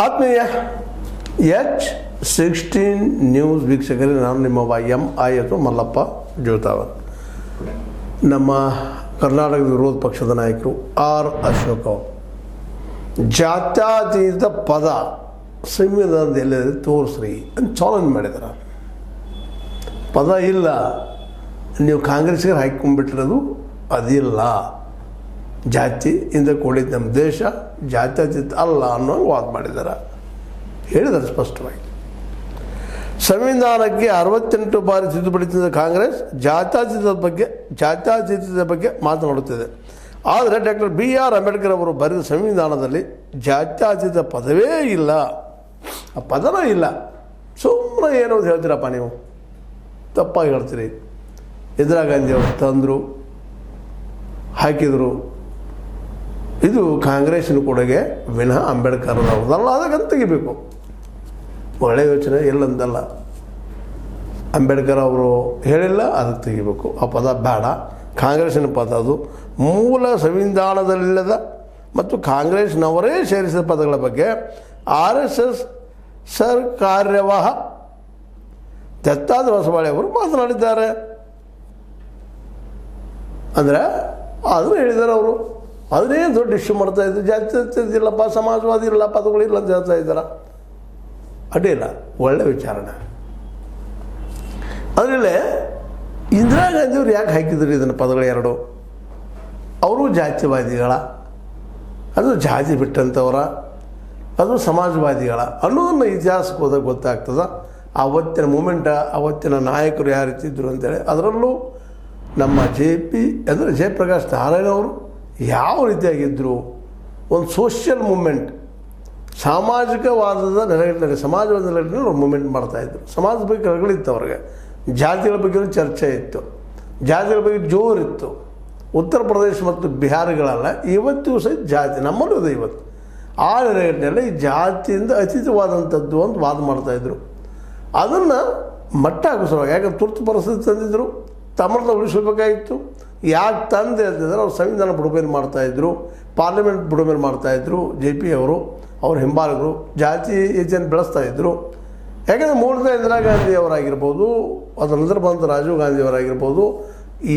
ಆತ್ಮೀಯ H16 news ವೀಕ್ಷಕರಿಗೆ ನಾನು ನಿಮ್ಮ MI ಅಥವಾ ಮಲ್ಲಪ್ಪ ಜೋತಾವತ್. ನಮ್ಮ ಕರ್ನಾಟಕದ ವಿರೋಧ ಪಕ್ಷದ ನಾಯಕರು ಆರ್ ಅಶೋಕ್ ಅವರು ಜಾತ್ಯತೀತ ಪದ ಸಂವಿಧಾನದಲ್ಲಿ ತೋರಿಸ್ರಿ ಅಂತ ಚಾಲೆಂಜ್ ಮಾಡಿದಾರೆ. ಪದ ಇಲ್ಲ, ನೀವು ಕಾಂಗ್ರೆಸ್ಗೆ ಹಾಕೊಂಡ್ಬಿಟ್ಟಿರೋದು ಅದಿಲ್ಲ, ಜಾತಿಯಿಂದ ಕೂಡಿದ ನಮ್ಮ ದೇಶ ಜಾತ್ಯತೀತ ಅಲ್ಲ ಅನ್ನೋ ವಾದ ಮಾಡಿದ್ದಾರೆ. ಹೇಳಿದ್ದಾರೆ ಸ್ಪಷ್ಟವಾಗಿ. ಸಂವಿಧಾನಕ್ಕೆ 68 ಬಾರಿ ತಿದ್ದುಪಡಿ ತಂದ ಕಾಂಗ್ರೆಸ್ ಜಾತ್ಯತೀತದ ಬಗ್ಗೆ ಮಾತನಾಡುತ್ತಿದೆ. ಆದರೆ ಡಾಕ್ಟರ್ BR ಅಂಬೇಡ್ಕರ್ ಅವರು ಬರೆದ ಸಂವಿಧಾನದಲ್ಲಿ ಜಾತ್ಯತೀತ ಪದವೇ ಇಲ್ಲ, ಆ ಪದವೇ ಇಲ್ಲ. ಸುಮ್ಮನೆ ಏನೋ ಹೇಳ್ತೀರಪ್ಪ, ನೀವು ತಪ್ಪಾಗಿ ಹೇಳ್ತೀರಿ. ಇಂದಿರಾ ಗಾಂಧಿ ಅವರು ತಂದರು, ಹಾಕಿದರು. ಇದು ಕಾಂಗ್ರೆಸ್ಸಿನ ಕೊಡುಗೆ ವಿನಃ ಅಂಬೇಡ್ಕರ್ ಅವ್ರದಲ್ಲ. ಅದಕ್ಕೆ ತೆಗಿಬೇಕು. ಒಳ್ಳೆಯ ಯೋಚನೆ ಎಲ್ಲಂದಲ್ಲ. ಅಂಬೇಡ್ಕರ್ ಅವರು ಹೇಳಿಲ್ಲ, ಅದಕ್ಕೆ ತೆಗಿಬೇಕು. ಆ ಪದ ಬೇಡ, ಕಾಂಗ್ರೆಸ್ಸಿನ ಪದ ಅದು. ಮೂಲ ಸಂವಿಧಾನದಲ್ಲಿಲ್ಲದ ಮತ್ತು ಕಾಂಗ್ರೆಸ್ನವರೇ ಸೇರಿಸಿದ ಪದಗಳ ಬಗ್ಗೆ RSS ಕಾರ್ಯವಾಹ ದತ್ತಾತ್ರೇಯ ಹೊಸಬಾಳೆ ಅವರು ಮಾತನಾಡಿದ್ದಾರೆ. ಅಂದರೆ ಅದನ್ನು ಹೇಳಿದ್ದಾರೆ ಅವರು. ಅದನ್ನೇ ದೊಡ್ಡ ಇಶ್ಯೂ ಮಾಡ್ತಾಯಿದ್ರು. ಜಾತಿ ಇಲ್ಲಪ್ಪ, ಸಮಾಜವಾದಿ ಇಲ್ಲ, ಪದಗಳಿಲ್ಲ ಅಂತ ಹೇಳ್ತಾ ಇದ್ದಾರೆ. ಅಡ್ಡಿಲ್ಲ, ಒಳ್ಳೆ ವಿಚಾರಣೆ. ಅದರಲ್ಲೇ ಇಂದಿರಾ ಗಾಂಧಿಯವರು ಯಾಕೆ ಹಾಕಿದ್ರು ಇದನ್ನು ಪದಗಳು ಎರಡು? ಅವರು ಜಾತಿವಾದಿಗಳ, ಅದು ಜಾತಿ ಬಿಟ್ಟಂಥವರ, ಅದು ಸಮಾಜವಾದಿಗಳ ಅನ್ನೋದನ್ನು ಇತಿಹಾಸಕ್ಕೆ ಹೋದಾಗ ಗೊತ್ತಾಗ್ತದೆ. ಆವತ್ತಿನ ಮೂಮೆಂಟ, ಆವತ್ತಿನ ನಾಯಕರು ಯಾವ ರೀತಿ ಇದ್ದರು ಅಂತೇಳಿ. ಅದರಲ್ಲೂ ನಮ್ಮ ಜಯಪ್ರಕಾಶ್ ನಾರಾಯಣ ಅವರು ಯಾವ ರೀತಿಯಾಗಿದ್ದರು, ಒಂದು ಸೋಷಿಯಲ್ ಮೂಮೆಂಟ್, ಸಾಮಾಜಿಕವಾದದ ನೆಲೆಗಟ್ಟಿನಲ್ಲಿ, ಸಮಾಜವಾದ ನೆಲೆಗಟ್ಟಿನಲ್ಲಿ ಅವ್ರು ಮೂಮೆಂಟ್ ಮಾಡ್ತಾಯಿದ್ರು. ಸಮಾಜದ ಬಗ್ಗೆ ಕಳಗಳಿತ್ತು ಅವ್ರಿಗೆ. ಜಾತಿಗಳ ಬಗ್ಗೆ ಚರ್ಚೆ ಇತ್ತು, ಜಾತಿಗಳ ಬಗ್ಗೆ ಜೋರಿತ್ತು. ಉತ್ತರ ಪ್ರದೇಶ ಮತ್ತು ಬಿಹಾರಗಳಲ್ಲ, ಇವತ್ತಿಗೂ ಸಹಿತ ಜಾತಿ ನಮ್ಮಲ್ಲೂ ಇದೆ ಇವತ್ತು. ಆ ನೆಲೆಗಟ್ಟಿನಲ್ಲಿ ಈ ಜಾತಿಯಿಂದ ಅತೀತವಾದಂಥದ್ದು ಅಂತ ವಾದ ಮಾಡ್ತಾಯಿದ್ರು. ಅದನ್ನು ಮಟ್ಟ ಹಾಕಿಸೋವಾಗ, ಯಾಕಂದ್ರೆ ತುರ್ತು ಪರಿಸ್ಥಿತಿ ತಂದಿದ್ದರು, ತಮ್ಮನ್ನ ಉಳಿಸಬೇಕಾಗಿತ್ತು. ಯಾಕೆ ತಂದೆ ಅಂತಂದರೆ ಅವ್ರು ಸಂವಿಧಾನ ಬುಡಮೇಲೆ ಮಾಡ್ತಾಯಿದ್ರು, ಪಾರ್ಲಿಮೆಂಟ್ ಬುಡಮೇಲೆ ಮಾಡ್ತಾಯಿದ್ರು. JP ಅವರು, ಅವ್ರ ಹಿಂಬಾಲಕರು ಜಾತಿ ಹೆಚ್ಚನ್ನು ಬೆಳೆಸ್ತಾಯಿದ್ರು. ಯಾಕೆಂದರೆ ಮೂಲತಃ ಇಂದಿರಾ ಗಾಂಧಿ ಅವರಾಗಿರ್ಬೋದು, ಅದರ ನಂತರ ಬಂದ ರಾಜೀವ್ ಗಾಂಧಿ ಅವರಾಗಿರ್ಬೋದು,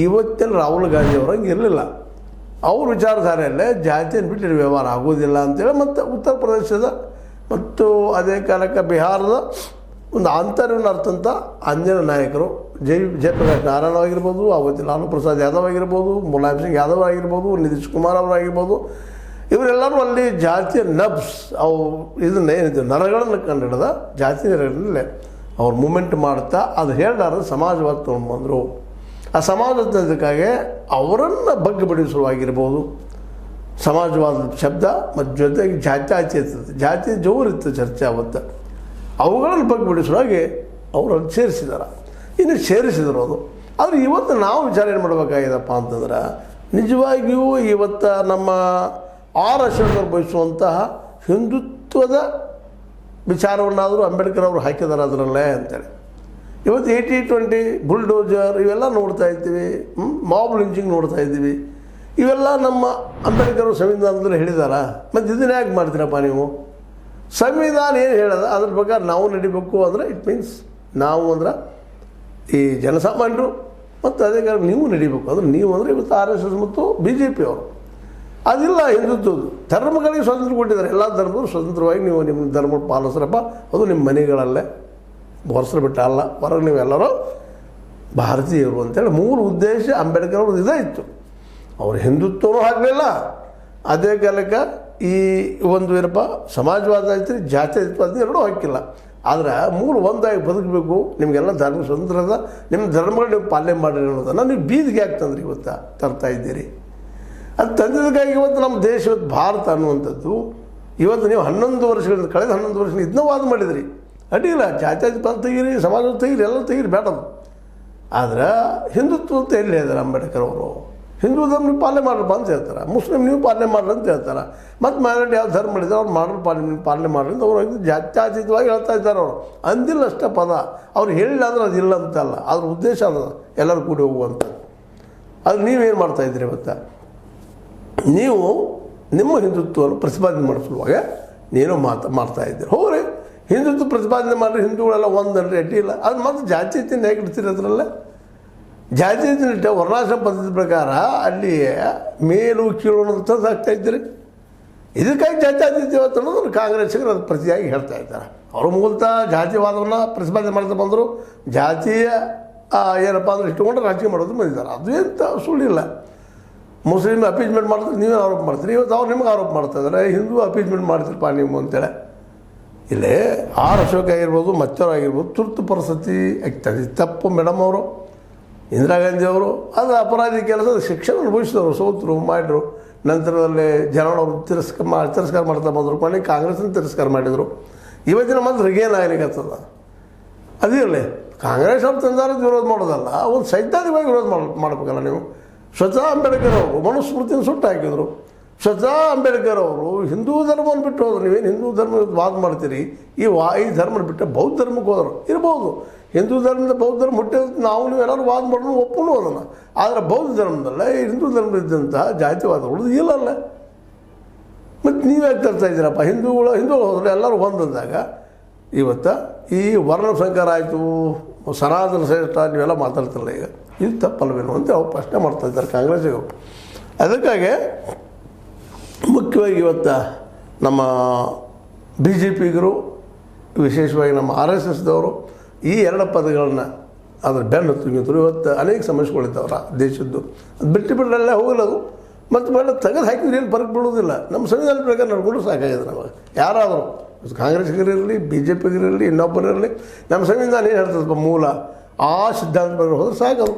ಇವತ್ತಿನ ರಾಹುಲ್ ಗಾಂಧಿ ಅವರಂಗೆ ಇರಲಿಲ್ಲ. ಅವ್ರ ವಿಚಾರಧಾರೆಯಲ್ಲೇ ಜಾತಿಯನ್ನು ಬಿಟ್ಟು ವ್ಯವಹಾರ ಆಗೋದಿಲ್ಲ ಅಂತೇಳಿ, ಮತ್ತು ಉತ್ತರ ಪ್ರದೇಶದ ಮತ್ತು ಅದೇ ಕಾಲಕ್ಕೆ ಬಿಹಾರದ ಒಂದು ಆಂತರ್ಯವನ್ನು ಅರ್ಥಂಥ ಅಂಜನ ನಾಯಕರು ಜಯಪ್ರಕಾಶ್ ನಾರಾಯಣ ಆಗಿರ್ಬೋದು, ಅವತ್ತಿನ ಲಾಲು ಪ್ರಸಾದ್ ಯಾದವ್ ಆಗಿರ್ಬೋದು, ಮುಲಾಯಂ ಸಿಂಗ್ ಯಾದವ್ ಆಗಿರ್ಬೋದು, ನಿತೀಶ್ ಕುಮಾರ್ ಅವರಾಗಿರ್ಬೋದು, ಇವರೆಲ್ಲರೂ ಅಲ್ಲಿ ಜಾತಿಯ ನಬ್ಸ್, ಅವು ಇದನ್ನೇನಿದೆ ನರಗಳನ್ನು ಕಂಡಿಡಿದ ಜಾತಿ ನರಗಳಲ್ಲೇ ಅವ್ರು ಮೂಮೆಂಟ್ ಮಾಡ್ತಾ ಅದು ಹೇಳಿದಾರ ಸಮಾಜವಾದ ತೊಗೊಂಡ್ಬಂದರು. ಆ ಸಮಾಜದಕ್ಕಾಗಿ ಅವರನ್ನು ಬಗ್ಗೆ ಬಿಡಿಸುವಾಗಿರ್ಬೋದು, ಸಮಾಜವಾದ ಶಬ್ದ ಮತ್ತು ಜೊತೆಗೆ ಜಾತಿ ಜೋರಿತ್ತು ಚರ್ಚೆ ಅವತ್ತು. ಅವುಗಳನ್ನು ಬಗ್ಗೆ ಬಿಡಿಸುವಾಗಿ ಅವರನ್ನು ಸೇರಿಸಿದಾರೆ. ಇನ್ನು ಸೇರಿಸಿದ್ರು ಅದು. ಆದರೆ ಇವತ್ತು ನಾವು ವಿಚಾರ ಏನು ಮಾಡಬೇಕಾಗಿದೆಪ್ಪ ಅಂತಂದ್ರೆ, ನಿಜವಾಗಿಯೂ ಇವತ್ತು ನಮ್ಮ ಅಶೋಕ್ ಬಯಸುವಂತಹ ಹಿಂದುತ್ವದ ವಿಚಾರವನ್ನಾದರೂ ಅಂಬೇಡ್ಕರ್ ಅವರು ಹಾಕಿದ್ದಾರೆ ಅದರಲ್ಲೇ ಅಂತೇಳಿ. ಇವತ್ತು 80-20 ಬುಲ್ಡೋಜರ್ ಇವೆಲ್ಲ ನೋಡ್ತಾ ಇದ್ದೀವಿ, ಮಾಬ್ ಲಿಂಚಿಂಗ್ ನೋಡ್ತಾ ಇದ್ದೀವಿ. ಇವೆಲ್ಲ ನಮ್ಮ ಅಂಬೇಡ್ಕರ್ ಅವರು ಸಂವಿಧಾನದಲ್ಲಿ ಹೇಳಿದಾರ. ಮತ್ತು ಇದನ್ನ ಯಾಕೆ ಮಾಡ್ತೀರಪ್ಪ ನೀವು? ಸಂವಿಧಾನ ಏನು ಹೇಳೋದು ಅದ್ರ ಪ್ರಕಾರ ನಾವು ನಡಿಬೇಕು. ಅಂದರೆ ಇಟ್ ಮೀನ್ಸ್ ನಾವು ಅಂದ್ರೆ ಈ ಜನಸಾಮಾನ್ಯರು ಮತ್ತು ಅದೇ ಕಾರಣ ನೀವು ನಡಿಬೇಕು. ಅಂದರೆ ನೀವು ಅಂದರೆ ಇವತ್ತು RSS ಮತ್ತು BJP ಅವರು ಅದಿಲ್ಲ. ಹಿಂದುತ್ವದ್ದು ಧರ್ಮಗಳಿಗೆ ಸ್ವಾತಂತ್ರ್ಯ ಕೊಟ್ಟಿದ್ದಾರೆ. ಎಲ್ಲ ಧರ್ಮದವರು ಸ್ವತಂತ್ರವಾಗಿ ನೀವು ನಿಮ್ಮ ಧರ್ಮ ಪಾಲಿಸ್ರಪ್ಪ, ಅದು ನಿಮ್ಮ ಮನೆಗಳಲ್ಲೇ ವರ್ಷ ಬಿಟ್ಟ ಅಲ್ಲ, ಹೊರಗೆ ನೀವೆಲ್ಲರೂ ಭಾರತೀಯರು ಅಂತೇಳಿ ಮೂಲ ಉದ್ದೇಶ ಅಂಬೇಡ್ಕರ್ ಅವ್ರದ್ದು ಇದೇ ಇತ್ತು. ಅವರು ಹಿಂದುತ್ವನೂ ಆಗಲಿಲ್ಲ, ಅದೇ ಕಾಲಕ್ಕೆ ಈ ಒಂದು ಏನಪ್ಪ ಸಮಾಜವಾದ ಐತ್ರಿ, ಜಾತ್ಯತೀತ ಎರಡೂ ಹಾಕಿಲ್ಲ. ಆದರೆ ಮೂಲ ಒಂದಾಗಿ ಬದುಕಬೇಕು, ನಿಮಗೆಲ್ಲ ಧರ್ಮ ಸ್ವತಂತ್ರ ಅದ, ನಿಮ್ಮ ಧರ್ಮಗಳು ನೀವು ಪಾಲನೆ ಮಾಡಿರಿ ಅನ್ನೋದನ್ನು ನೀವು ಬೀದಿಗೆ ಯಾಕೆ ತಂದ್ರಿ ಇವತ್ತು ತರ್ತಾ ಇದ್ದೀರಿ? ಅದು ತಂದಿದ್ದಕ್ಕಾಗಿ ಇವತ್ತು ನಮ್ಮ ದೇಶ, ಇವತ್ತು ಭಾರತ ಅನ್ನುವಂಥದ್ದು ಇವತ್ತು ನೀವು 11 ವರ್ಷಗಳಿಂದ, ಕಳೆದ 11 ವರ್ಷಗಳಿಂದ ಇದನ್ನ ವಾದ ಮಾಡಿದ್ರಿ. ಅಡ್ಡಿಲ್ಲ, ಜಾತ್ಯತೀತ ತೆಗೀರಿ, ಸಮಾಜ ತೆಗೀರಿ, ಎಲ್ಲ ತೆಗೀರಿ, ಬೇಡದು. ಆದರೆ ಹಿಂದುತ್ವ ಅಂತ ಎಲ್ಲಿ ಹೇಳಿದ್ದಾರೆ ಅಂಬೇಡ್ಕರ್ ಅವರು? ಹಿಂದೂ ಧರ್ಮ ನೀವು ಪಾಲನೆ ಮಾಡ್ರಪ್ಪ ಅಂತ ಹೇಳ್ತಾರೆ, ಮುಸ್ಲಿಮ್ ನೀವು ಪಾಲನೆ ಮಾಡ್ರಿ ಅಂತ ಹೇಳ್ತಾರೆ. ಮತ್ತು ಮೈನಾರಿಟಿ ಯಾವ ಧರ್ಮ ಮಾಡಿದ್ದಾರೆ ಅವ್ರು ಮಾಡ್ರಿ ಪಾಲನೆ ಮಾಡ್ರಿ ಅಂತ ಅವ್ರು ಜಾತ್ಯತೀತವಾಗಿ ಹೇಳ್ತಾ ಇದ್ದಾರೆ. ಅವರು ಅಂದಿಲ್ಲ ಅಷ್ಟೇ ಪದ, ಅವ್ರು ಹೇಳಿಲ್ಲ ಅಂದ್ರೆ ಅದಿಲ್ಲ ಅಂತಲ್ಲ, ಅದ್ರ ಉದ್ದೇಶ ಅದ ಎಲ್ಲರೂ ಕೂಡಿ ಹೋಗುವಂಥದ್ದು. ಅದು ನೀವೇನು ಮಾಡ್ತಾಯಿದ್ದೀರಿ ಇವತ್ತು? ನೀವು ನಿಮ್ಮ ಹಿಂದುತ್ವವನ್ನು ಪ್ರತಿಪಾದನೆ ಮಾಡಿಸುವಾಗ ನೀನು ಮಾಡ್ತಾಯಿದ್ದೀರಿ. ಹೋಗ್ರಿ ಹಿಂದುತ್ವ ಪ್ರತಿಪಾದನೆ ಮಾಡಿರಿ, ಹಿಂದೂಗಳೆಲ್ಲ ಒಂದನ್ರಿ ಅಡ್ಡಿ ಇಲ್ಲ. ಅದು ಮತ್ತು ಜಾತ್ಯತೀತ ಹೇಗೆ ಇಡ್ತೀರಿ? ಅದರಲ್ಲ ಜಾತ್ಯತೀತ ವರ್ಣಾಶ್ರಮ ಪದ್ಧತಿ ಪ್ರಕಾರ ಅಲ್ಲಿ ಮೇಲು ಕೀಳು ಅನ್ನೋದು ತಂದು ಹಾಕ್ತಾಯಿದ್ದೀರಿ. ಇದಕ್ಕಾಗಿ ಜಾತ್ಯತೀತ ಇವತ್ತು ಅನ್ನೋದು ಕಾಂಗ್ರೆಸ್ಸಿಗರು ಅದು ಪ್ರತಿಯಾಗಿ ಹೇಳ್ತಾ ಇದ್ದಾರೆ. ಅವರು ಮೂಲತಃ ಜಾತಿವಾದವನ್ನು ಪ್ರತಿಪಾದನೆ ಮಾಡ್ತಾ ಬಂದರು. ಜಾತಿಯ ಏನಪ್ಪ ಅಂದ್ರೆ ಇಟ್ಟುಕೊಂಡು ರಾಜಕೀಯ ಮಾಡೋದು ಬಂದಿದ್ದಾರೆ. ಅದು ಎಂತ ಸುಳ್ಳಿಲ್ಲ. ಮುಸ್ಲಿಮ್ ಅಪೀಸ್ಮೆಂಟ್ ಮಾಡ್ತಾರೆ, ನೀವೇ ಆರೋಪ ಮಾಡ್ತೀರಿ. ಇವತ್ತು ಅವ್ರು ನಿಮಗೆ ಆರೋಪ ಮಾಡ್ತಾ ಇದ್ದಾರೆ, ಹಿಂದೂ ಅಪೀಸ್ಮೆಂಟ್ ಮಾಡ್ತೀರಪ್ಪ ನೀವು ಅಂತೇಳಿ. ಇಲ್ಲೇ ಆರ್ ಅಶೋಕ್ ಆಗಿರ್ಬೋದು, ಮತ್ತವರು ಆಗಿರ್ಬೋದು, ತುರ್ತು ಪರಿಸ್ಥಿತಿ ಆಗ್ತದೆ. ತಪ್ಪು ಮೇಡಮ್ ಅವರು, ಇಂದಿರಾ ಗಾಂಧಿ ಅವರು ಅದು ಅಪರಾಧಿ ಕೆಲಸದ ಶಿಕ್ಷಣ ಅನುಭವಿಸಿದವರು, ಸೋತರು, ಮಾಡಿದ್ರು. ನಂತರದಲ್ಲಿ ಜನರವರು ತಿರಸ್ಕಾರ ಮಾಡ್ತಾ ಬಂದರು. ಕೊನೆಗೆ ಕಾಂಗ್ರೆಸ್ನ ತಿರಸ್ಕಾರ ಮಾಡಿದರು. ಇವತ್ತಿನ ಮತ್ತೆ ರಿಗೇನ್ ಆಗಲಿಕ್ಕತ್ತದ. ಅದಿರಲಿ, ಕಾಂಗ್ರೆಸ್ ಅವ್ರು ತಂದಾರದ ವಿರೋಧ ಮಾಡೋದಲ್ಲ, ಒಂದು ಸೈದ್ಧಾಂತಿಕವಾಗಿ ವಿರೋಧ ಮಾಡಬೇಕಲ್ಲ ನೀವು. ಸ್ವತಃ ಅಂಬೇಡ್ಕರ್ ಅವರು ಮನುಸ್ಮೃತಿಯನ್ನು ಸುಟ್ಟು ಹಾಕಿದರು. ಸ್ವತಃ ಅಂಬೇಡ್ಕರ್ ಅವರು ಹಿಂದೂ ಧರ್ಮವನ್ನು ಬಿಟ್ಟು ಹೋದ್ರು. ನೀವೇನು ಹಿಂದೂ ಧರ್ಮ ವಾದ ಮಾಡ್ತೀರಿ? ಈ ಧರ್ಮ ಬಿಟ್ಟು ಬೌದ್ಧ ಧರ್ಮಕ್ಕೆ ಹೋದರು. ಇರ್ಬೋದು, ಹಿಂದೂ ಧರ್ಮದ ಬೌದ್ಧ ಧರ್ಮ ಹುಟ್ಟಿದ ನಾವು ನೀವೆಲ್ಲರೂ ವಾದ ಮಾಡೋದು ಒಪ್ಪೂ ಅದನ್ನು. ಆದರೆ ಬೌದ್ಧ ಧರ್ಮದಲ್ಲ ಹಿಂದೂ ಧರ್ಮದಿದ್ದಂಥ ಜಾತಿವಾದಗಳು ಇಲ್ಲಲ್ಲ. ಮತ್ತು ನೀವ್ಯಾಕೆ ತರ್ತಾ ಇದ್ದೀರಪ್ಪ? ಹಿಂದೂಗಳು ಹೋದರೆ ಎಲ್ಲರೂ ಒಂದಂದಾಗ ಇವತ್ತು ಈ ವರ್ಣ ಸಂಕರ ಆಯಿತು, ಸನಾತನ ಶ್ರೇಷ್ಠ ನೀವೆಲ್ಲ ಮಾತಾಡ್ತಿರಲ್ಲ. ಈಗ ಇದು ತಪ್ಪಲ್ವೇನು ಅಂತ ಅವ್ರು ಪ್ರಶ್ನೆ ಮಾಡ್ತಾಯಿದ್ದಾರೆ ಕಾಂಗ್ರೆಸ್ಸಿಗರು. ಅದಕ್ಕಾಗಿ ಮುಖ್ಯವಾಗಿ ಇವತ್ತು ನಮ್ಮ BJPಗರು, ವಿಶೇಷವಾಗಿ ನಮ್ಮ RSSದವರು ಈ ಎರಡು ಪದಗಳನ್ನು ಅದ್ರ ಬೆನ್ನು ತುಂಬಿದ್ರು. ಇವತ್ತು ಅನೇಕ ಸಮಸ್ಯೆಗಳಿದ್ದಾವ್ರ ದೇಶದ್ದು. ಅದು ಬಿಟ್ಟರೆಲ್ಲ ಹೋಗಲದು. ಮತ್ತು ಬೇಡ ತೆಗೆದು ಹಾಕಿದ್ರೆ ಏನು ಫರಕ್ ಬೀಳೋದಿಲ್ಲ. ನಮ್ಮ ಸಂವಿಧಾನ ಪ್ರಕಾರ ನಡ್ಕೊಂಡು ಸಾಕಾಗಿದೆ ನಮಗೆ. ಯಾರಾದರೂ ಕಾಂಗ್ರೆಸ್ಗಿರಲಿ, BJPಗಿರಲಿ, ಇನ್ನೊಬ್ಬರಿರಲಿ, ನಮ್ಮ ಸಂವಿಧಾನ ಏನು ಹೇಳ್ತದಪ್ಪ ಮೂಲ ಆ ಸಿದ್ಧಾಂತ ಬಗ್ಗೆ ಹೋದ್ರೆ ಸಾಕದು.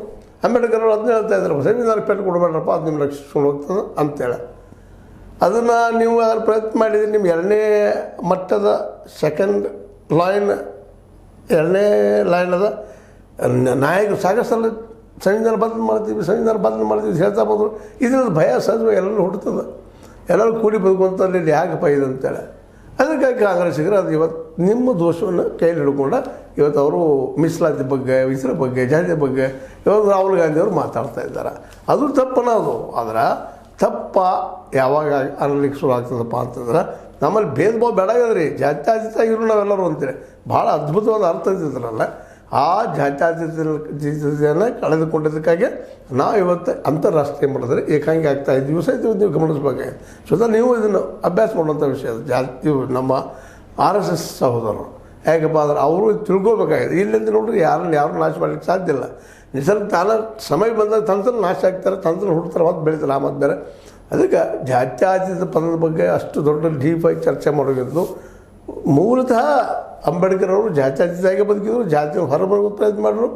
ಅಂಬೇಡ್ಕರ್ ಅವರು ಅದನ್ನ ಹೇಳ್ತಾ ಇದ್ದಾರೆ, ಸಂವಿಧಾನ ಪೆಟ್ಟು ಕೊಡಬೇಡ್ರಪ್ಪ, ಅದು ನಿಮ್ಮ ರಕ್ಷಿಸ್ಕೊಂಡು ಹೋಗ್ತದೆ ಅಂತೇಳಿ. ಅದನ್ನು ನೀವು ಯಾರು ಪ್ರಯತ್ನ ಮಾಡಿದರೆ ನಿಮ್ಮ ಎರಡನೇ ಮಟ್ಟದ ಸೆಕೆಂಡ್ ಲೈನ್, ಎರಡನೇ ಲೈನ್ ಅದ ನಾಯಕರು ಸಾಕಷ್ಟಲ್ಲ ಸಂವಿಧಾನ ಬದಲು ಮಾಡ್ತೀವಿ ಹೇಳ್ತಾ ಬಂದರು. ಇದರಿಂದ ಭಯ ಸಹಜವಾಗಿ ಎಲ್ಲರೂ ಹುಟ್ಟುತ್ತದೆ. ಎಲ್ಲರೂ ಕೂಡಿ ಬದುಕುವಂಥಲ್ಲಿ ಯಾಕಪ್ಪ ಇದು ಅಂತೇಳಿ. ಅದಕ್ಕಾಗಿ ಕಾಂಗ್ರೆಸ್ಸಿಗರು ಅದು ಇವತ್ತು ನಿಮ್ಮ ದೋಷವನ್ನು ಕೈಯಲ್ಲಿ ಹಿಡ್ಕೊಂಡು ಇವತ್ತು ಅವರು ಮೀಸಲಾತಿ ಬಗ್ಗೆ, ವಿಚಾರ ಬಗ್ಗೆ, ಜಾತಿ ಬಗ್ಗೆ ಇವತ್ತು ರಾಹುಲ್ ಗಾಂಧಿ ಅವರು ಮಾತಾಡ್ತಾ ಇದ್ದಾರೆ. ಅದು ತಪ್ಪನದು. ಆದರೆ ತಪ್ಪ ಯಾವಾಗ ಅನ್ಲಿಕ್ಕೆ ಶುರು ಆಗ್ತದಪ್ಪ ಅಂತಂದ್ರೆ ನಮ್ಮಲ್ಲಿ ಭೇದ ಭಾವ ಬೇಡಾಗದ್ರಿ. ಜಾತ್ಯತೀತ ಇವರು ನಾವೆಲ್ಲರೂ ಅಂತೀರಿ. ಭಾಳ ಅದ್ಭುತವಾದ ಅರ್ಥ ಇದ್ದಿದ್ರಲ್ಲ. ಆ ಜಾತ್ಯತೀತತೆಯನ್ನು ಕಳೆದುಕೊಂಡಿದ್ದಕ್ಕಾಗಿ ನಾವು ಇವತ್ತು ಅಂತಾರಾಷ್ಟ್ರೀಯ ಮಾಡಿದ್ರೆ ಏಕಾಂಗಿ ಆಗ್ತಾಯಿದ್ದೀವಿ ಸಹಿತ ನೀವು ಗಮನಿಸಬೇಕಾಗಿದೆ. ಸ್ವತಃ ನೀವು ಇದನ್ನು ಅಭ್ಯಾಸ ಮಾಡುವಂಥ ವಿಷಯ ಇವು ನಮ್ಮ RSS ಸಹೋದರರು. ಯಾಕಪ್ಪ ಅಂದ್ರೆ ಅವರು ತಿಳ್ಕೊಬೇಕಾಗಿದೆ. ಇಲ್ಲಿಂದ ನೋಡ್ರಿ ಯಾರು ನಾಶ ಮಾಡಲಿಕ್ಕೆ ಸಾಧ್ಯ ಇಲ್ಲ. ನಿಸರ್ಗ ತಾನ ಸಮಯ ಬಂದಾಗ ತಂತ್ರ ನಾಶ ಆಗ್ತಾರೆ, ತಂತ್ರ ಹುಡ್ತಾರೆ, ಮತ್ತು ಬೆಳೀತಾರೆ. ಆ ಮತ್ತು ಬೇರೆ. ಅದಕ್ಕೆ ಜಾತ್ಯತೀತ ಪದದ ಬಗ್ಗೆ ಅಷ್ಟು ದೊಡ್ಡ ಡೀಪಾಗಿ ಚರ್ಚೆ ಮಾಡೋದು ಮೂಲತಃ ಅಂಬೇಡ್ಕರ್ ಅವರು ಜಾತ್ಯತೀತಾಗಿ ಬದುಕಿದ್ರು. ಜಾತಿಯನ್ನು ಹೊರಬರೋದು ಪ್ರಯತ್ನ ಮಾಡಿದ್ರು.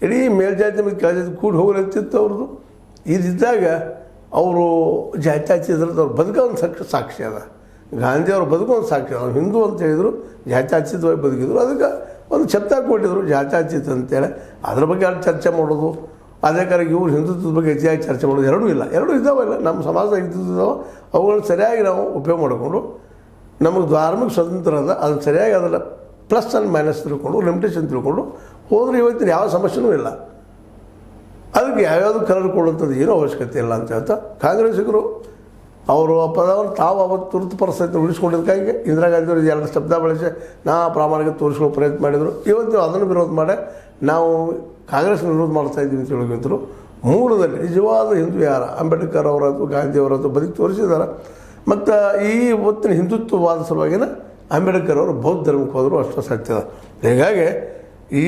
ಇಡೀ ಮೇಲ್ಜಾತಿ ಮತ್ತು ಕೆಳಜಾತಿ ಕೂಡಿ ಹೋಗಲಿರ್ತಿತ್ತು ಅವ್ರದ್ದು. ಇದಿದ್ದಾಗ ಅವರು ಜಾತ್ಯತೀತರದ್ದು ಅವ್ರು ಬದುಕೋ ಒಂದು ಸಾಕ್ಷಿ ಅದ. ಗಾಂಧಿಯವ್ರ ಬದುಕೋ ಒಂದು ಸಾಕ್ಷಿ ಅದ. ಹಿಂದೂ ಅಂತ ಹೇಳಿದರು, ಜಾತ್ಯತೀತವಾಗಿ ಬದುಕಿದ್ರು. ಅದಕ್ಕೆ ಒಂದು ಶಬ್ದ ಕೊಟ್ಟಿದ್ರು ಜಾತ್ಯತೀತ ಅಂತೇಳಿ. ಅದ್ರ ಬಗ್ಗೆ ಅಲ್ಲಿ ಚರ್ಚೆ ಮಾಡೋದು, ಅದೇ ಕಾರಕ್ಕೆ ಇವ್ರು ಹಿಂದುತ್ವದ ಬಗ್ಗೆ ಹೆಚ್ಚಾಗಿ ಚರ್ಚೆ ಮಾಡೋದು ಎರಡೂ ಇಲ್ಲ. ಎರಡೂ ಇದ್ದಾವಲ್ಲ ನಮ್ಮ ಸಮಾಜದಾಗ ಇದ್ದಾವೆ. ಅವುಗಳನ್ನ ಸರಿಯಾಗಿ ನಾವು ಉಪಯೋಗ ಮಾಡಿಕೊಂಡು ನಮಗೆ ಧಾರ್ಮಿಕ ಸ್ವತಂತ್ರ ಅದ, ಅದನ್ನು ಸರಿಯಾಗಿ ಅದರ ಪ್ಲಸ್ ಆ್ಯಂಡ್ ಮೈನಸ್ ತಿಳ್ಕೊಂಡು, ಲಿಮಿಟೇಷನ್ ತಿಳ್ಕೊಂಡು ಹೋದ್ರೆ ಇವತ್ತಿನ ಯಾವ ಸಮಸ್ಯೆನೂ ಇಲ್ಲ. ಅದಕ್ಕೆ ಯಾವ್ಯಾವುದು ಕರೆದುಕೊಳ್ಳುವಂಥದ್ದು ಏನೂ ಅವಶ್ಯಕತೆ ಇಲ್ಲ ಅಂತ ಹೇಳ್ತಾ ಕಾಂಗ್ರೆಸ್ಸಿಗರು ಅವರು ಆ ಪದವನ್ನು ತಾವು ಅವತ್ತು ತುರ್ತು ಪರಿಸ್ಥಿತಿ ಉಳಿಸ್ಕೊಂಡಿದ್ದಕ್ಕಾಗಿ ಇಂದಿರಾ ಗಾಂಧಿ ಅವರು ಎರಡು ಶಬ್ದ ಬಳಸಿ ಪ್ರಾಮಾಣಿಕ ತೋರಿಸ್ಕೊಳ್ಳೋ ಪ್ರಯತ್ನ ಮಾಡಿದರು. ಇವತ್ತು ಅದನ್ನು ವಿರೋಧ ಮಾಡಿ ನಾವು ಕಾಂಗ್ರೆಸ್ನ ವಿರೋಧ ಮಾಡ್ತಾಯಿದ್ದೀವಿ ಅಂತ ಹೇಳಿದ್ರು. ಮೂಲದಲ್ಲಿ ನಿಜವಾದ ಹಿಂದೂ ಯಾರ ಅಂಬೇಡ್ಕರ್ ಅವರದ್ದು, ಗಾಂಧಿಯವರದ್ದು ಬದುಕಿ ತೋರಿಸಿದ್ದಾರೆ. ಮತ್ತು ಈ ಇವತ್ತಿನ ಹಿಂದುತ್ವವಾದ ಸಲುವಾಗಿನ ಅಂಬೇಡ್ಕರ್ ಅವರು ಬೌದ್ಧ ಧರ್ಮಕ್ಕೆ ಹೋದರು, ಅಷ್ಟು ಸತ್ಯದ. ಹೀಗಾಗಿ ಈ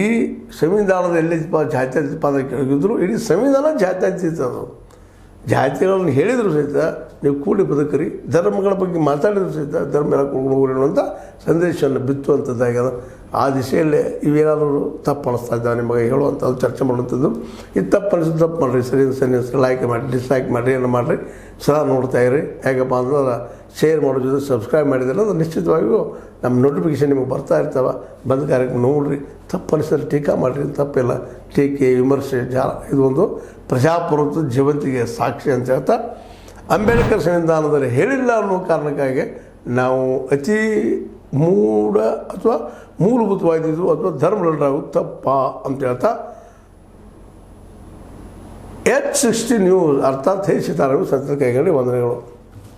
ಸಂವಿಧಾನದ ಎಲ್ಲಿ ಜಾತ್ಯತೀತ ಪದ ಕೇಳಿದ್ರು, ಇಡೀ ಸಂವಿಧಾನ ಜಾತ್ಯತೀತ ಅದು. ಜಾತಿಗಳನ್ನು ಹೇಳಿದರೂ ಸಹಿತ ನೀವು ಕೂಡಿ ಬದುಕರಿ, ಧರ್ಮಗಳ ಬಗ್ಗೆ ಮಾತಾಡಿದ್ರು ಸಹಿತ ಧರ್ಮ ಎಲ್ಲ ಕೂಡ್ಕೊಂಡು ಹೋಗ್ರಿ ಅನ್ನುವಂಥ ಸಂದೇಶವನ್ನು ಬಿತ್ತುವಂಥದ್ದಾಗ್ಯದ. ಆ ದಿಶೆಯಲ್ಲೇ ಇವೇನಾದರೂ ತಪ್ಪು ಅನಿಸ್ತಾ ಇದ್ದಾವೆ ನಿಮಗೆ ಹೇಳುವಂಥದ್ದು, ಚರ್ಚೆ ಮಾಡುವಂಥದ್ದು. ಇದು ತಪ್ಪು ಅನಿಸಿದ್ದು ತಪ್ಪು ಮಾಡಿರಿ, ಸರಿ ಲೈಕ್ ಮಾಡಿ, ಡಿಸ್ಲೈಕ್ ಮಾಡಿರಿ, ಏನು ಮಾಡಿರಿ, ಸದಾ ನೋಡ್ತಾಯಿರಿ. ಯಾಕಪ್ಪ ಅಂದ್ರೆ ಶೇರ್ ಮಾಡೋ ಜೊತೆ ಸಬ್ಸ್ಕ್ರೈಬ್ ಮಾಡಿದ್ರೆ ಅದು ನಿಶ್ಚಿತವಾಗಿಯೂ ನಮ್ಮ ನೋಟಿಫಿಕೇಷನ್ ನಿಮಗೆ ಬರ್ತಾ ಇರ್ತಾವೆ. ಬಂದ ಕಾರ್ಯಕ್ರಮ ನೋಡಿರಿ. ತಪ್ಪು ಅನಿಸಿದ್ರೆ ಟೀಕಾ ಮಾಡಿರಿ, ತಪ್ಪಿಲ್ಲ. ಟೀಕೆ, ವಿಮರ್ಶೆ, ಇದು ಒಂದು ಪ್ರಜಾಪ್ರಭುತ್ವದ ಜೀವಂತಿಗೆ ಸಾಕ್ಷಿ ಅಂತ ಹೇಳ್ತಾ ಅಂಬೇಡ್ಕರ್ ಸಂವಿಧಾನದಲ್ಲಿ ಹೇಳಿಲ್ಲ ಅನ್ನೋ ಕಾರಣಕ್ಕಾಗಿ ನಾವು ಅತಿ ಮೂಢ ಅಥವಾ ಮೂಲಭೂತವಾಗಿದ್ದು ಅಥವಾ ಧರ್ಮಗಳಾಗೋದು ತಪ್ಪ ಅಂತ ಹೇಳ್ತಾ H60 ನ್ಯೂಸ್ ಅರ್ಥಾತ್ ಹೇ ಸಿತಾರಾಮು ಸತ್ಯ ಕೈಗಡೆ ವಂದನೆಗಳು.